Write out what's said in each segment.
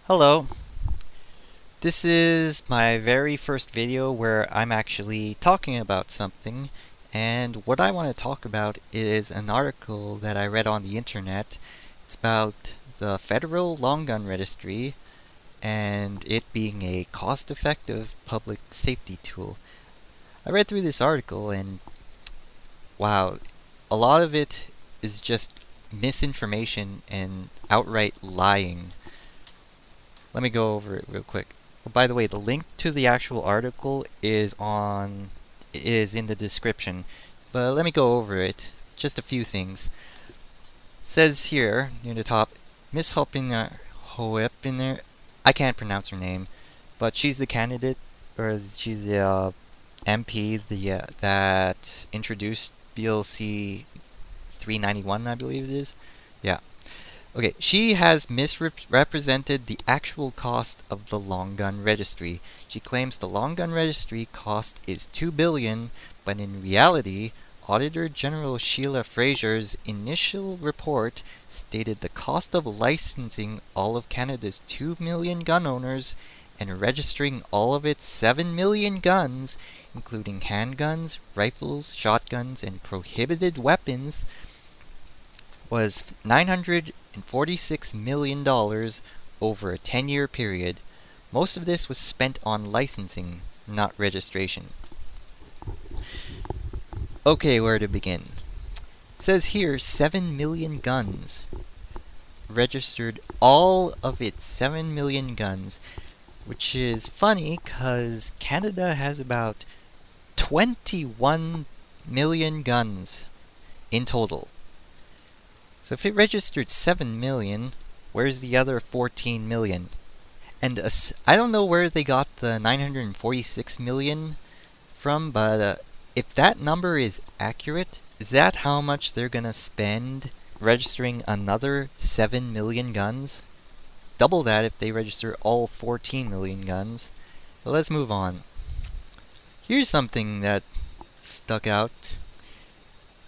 Hello. This is my very first video where I'm actually talking about something, and what I want to talk about is an article that I read on the internet. It's about the Federal Long-gun Registry and it being a cost-effective public safety tool. I read through this article and wow, a lot of it is just misinformation and outright lying. Let me go over it real quick. Oh, by the way, the link to the actual article is in the description. But let me go over it. Just a few things. It says here near the top, Miss Hoepiner, I can't pronounce her name, but she's the candidate, or she's the MP that introduced BLC 391, I believe it is. Yeah. Okay, she has misrepresented the actual cost of the Long Gun Registry. She claims the Long Gun Registry cost is $2 billion, but in reality, Auditor General Sheila Fraser's initial report stated the cost of licensing all of Canada's 2 million gun owners and registering all of its 7 million guns, including handguns, rifles, shotguns, and prohibited weapons, was $946 million over a 10-year period. Most of this was spent on licensing, not registration. Okay, where to begin? It says here 7 million guns. Registered all of its 7 million guns, which is funny because Canada has about 21 million guns in total. So if it registered 7 million, where's the other 14 million? And I don't know where they got the 946 million from, but if that number is accurate, is that how much they're gonna spend registering another 7 million guns? Double that if they register all 14 million guns. But let's move on. Here's something that stuck out.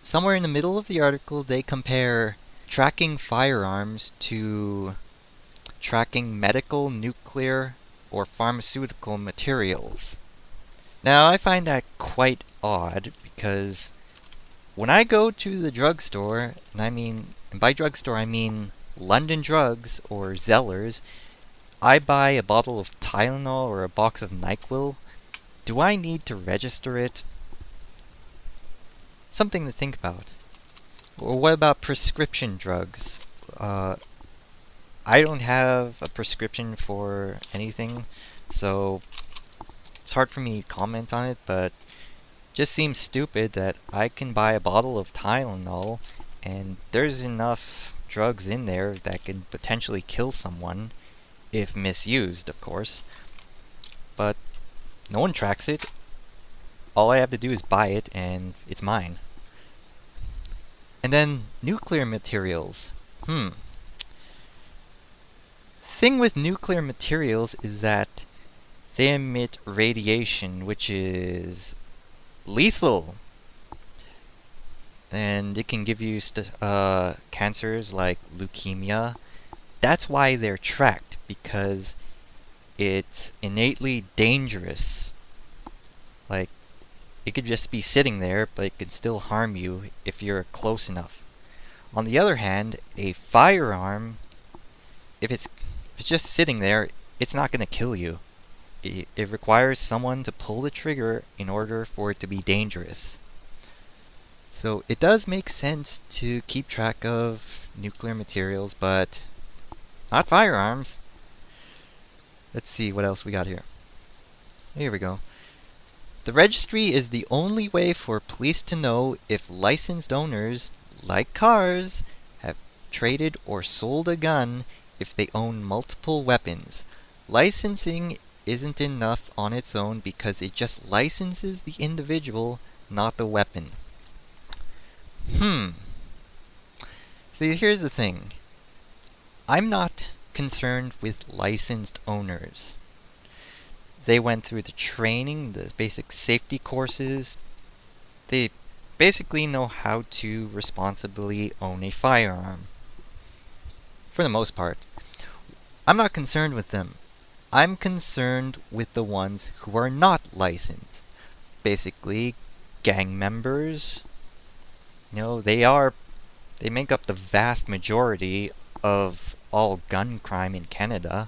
Somewhere in the middle of the article, they compare tracking firearms to tracking medical, nuclear, or pharmaceutical materials. Now, I find that quite odd because when I go to the drugstore, and by drugstore I mean London Drugs or Zellers, I buy a bottle of Tylenol or a box of NyQuil. Do I need to register it? Something to think about. Or what about prescription drugs? I don't have a prescription for anything, so it's hard for me to comment on it, but just seems stupid that I can buy a bottle of Tylenol and there's enough drugs in there that can potentially kill someone, if misused, of course. But no one tracks it. All I have to do is buy it and it's mine. And then nuclear materials. Thing with nuclear materials is that they emit radiation, which is lethal. And it can give you cancers like leukemia. That's why they're tracked, because it's innately dangerous. Like, it could just be sitting there, but it could still harm you if you're close enough. On the other hand, a firearm, if it's just sitting there, it's not going to kill you. It requires someone to pull the trigger in order for it to be dangerous. So it does make sense to keep track of nuclear materials, but not firearms. Let's see what else we got here. Here we go. The registry is the only way for police to know if licensed owners, like cars, have traded or sold a gun if they own multiple weapons. Licensing isn't enough on its own because it just licenses the individual, not the weapon. See, here's the thing. I'm not concerned with licensed owners. They went through the training, the basic safety courses. They basically know how to responsibly own a firearm. For the most part. I'm not concerned with them. I'm concerned with the ones who are not licensed. Basically, gang members. They make up the vast majority of all gun crime in Canada.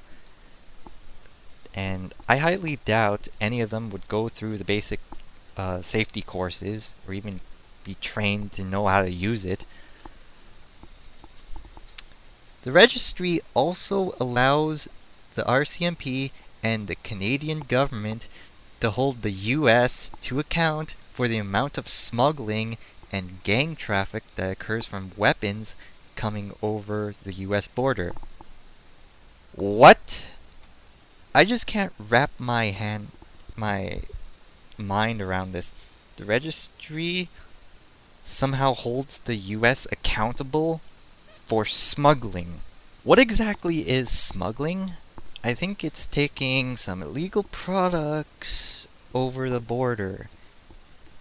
And I highly doubt any of them would go through the basic safety courses or even be trained to know how to use it. The registry also allows the RCMP and the Canadian government to hold the US to account for the amount of smuggling and gang traffic that occurs from weapons coming over the US border. What? I just can't wrap my mind around this. The registry somehow holds the US accountable for smuggling. What exactly is smuggling? I think it's taking some illegal products over the border,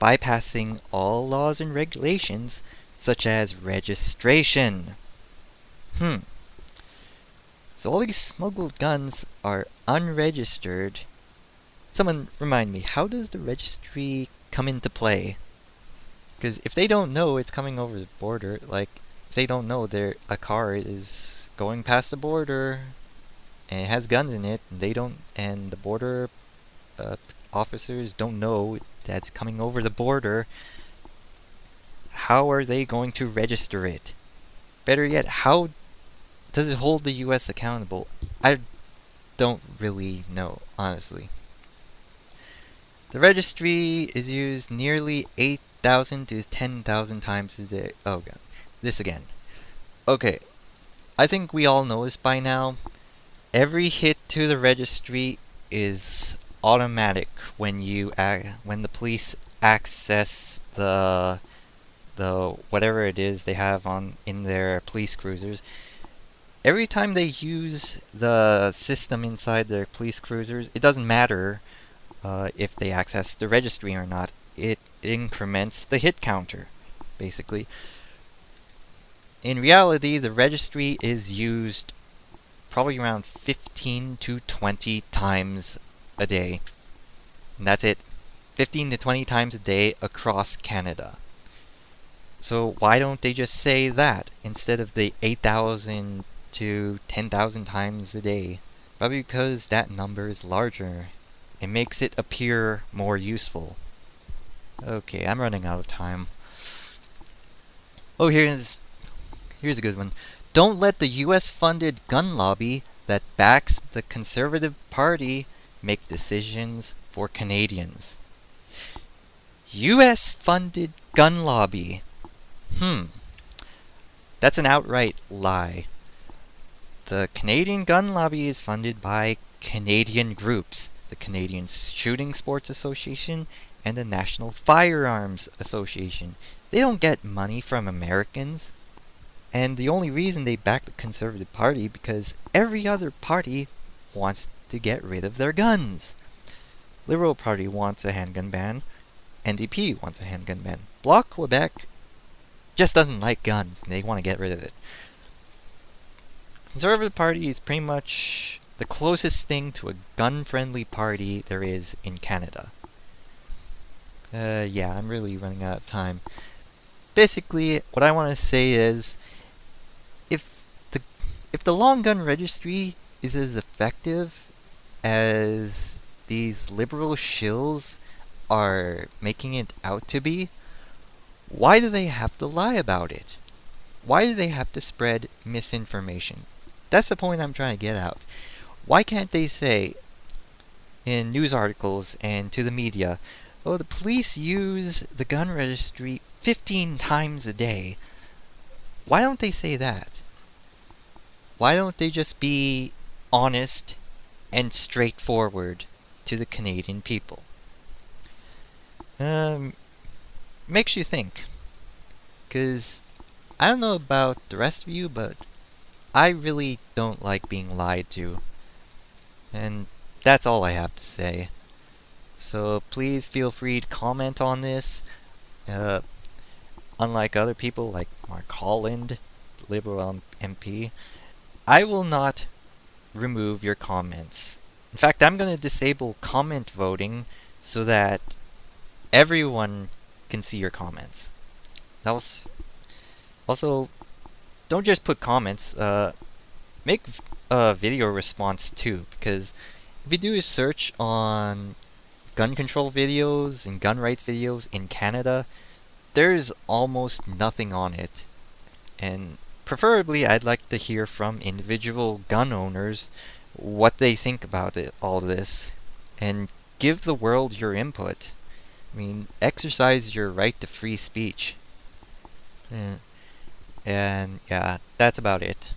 bypassing all laws and regulations such as registration. So all these smuggled guns are unregistered. Someone remind me, how does the registry come into play? Because if they don't know it's coming over the border, like, if they don't know a car is going past the border and it has guns in it, and the border officers don't know that's coming over the border, how are they going to register it? Better yet, how does it hold the US accountable? I don't really know, honestly. The registry is used nearly 8,000 to 10,000 times a day. Oh god, this again. Okay, I think we all know this by now. Every hit to the registry is automatic when the police access the whatever it is they have in their police cruisers. Every time they use the system inside their police cruisers, it doesn't matter if they access the registry or not. It increments the hit counter, basically. In reality, the registry is used probably around 15 to 20 times a day. And that's it. 15 to 20 times a day across Canada. So why don't they just say that instead of the 8,000 to 10,000 times a day? Probably because that number is larger. It makes it appear more useful. Okay, I'm running out of time. Oh, here's a good one. Don't let the US-funded gun lobby that backs the Conservative Party make decisions for Canadians. US-funded gun lobby. That's an outright lie. The Canadian gun lobby is funded by Canadian groups, the Canadian Shooting Sports Association and the National Firearms Association. They don't get money from Americans. And the only reason they back the Conservative Party because every other party wants to get rid of their guns. Liberal Party wants a handgun ban. NDP wants a handgun ban. Bloc Quebec just doesn't like guns and they want to get rid of it. Conservative Party is pretty much the closest thing to a gun-friendly party there is in Canada. Yeah, I'm really running out of time. Basically, what I want to say is, if the Long Gun Registry is as effective as these liberal shills are making it out to be, why do they have to lie about it? Why do they have to spread misinformation? That's the point I'm trying to get out. Why can't they say in news articles and to the media, oh, the police use the gun registry 15 times a day? Why don't they say that? Why don't they just be honest and straightforward to the Canadian people? Makes you think. 'Cause I don't know about the rest of you, but I really don't like being lied to. And that's all I have to say. So please feel free to comment on this. Unlike other people like Mark Holland, Liberal MP, I will not remove your comments. In fact, I'm going to disable comment voting so that everyone can see your comments. That was also, don't just put comments. Make a video response too, because if you do a search on gun control videos and gun rights videos in Canada, there's almost nothing on it. And preferably, I'd like to hear from individual gun owners what they think about all this, and give the world your input. I mean, exercise your right to free speech. And yeah, that's about it.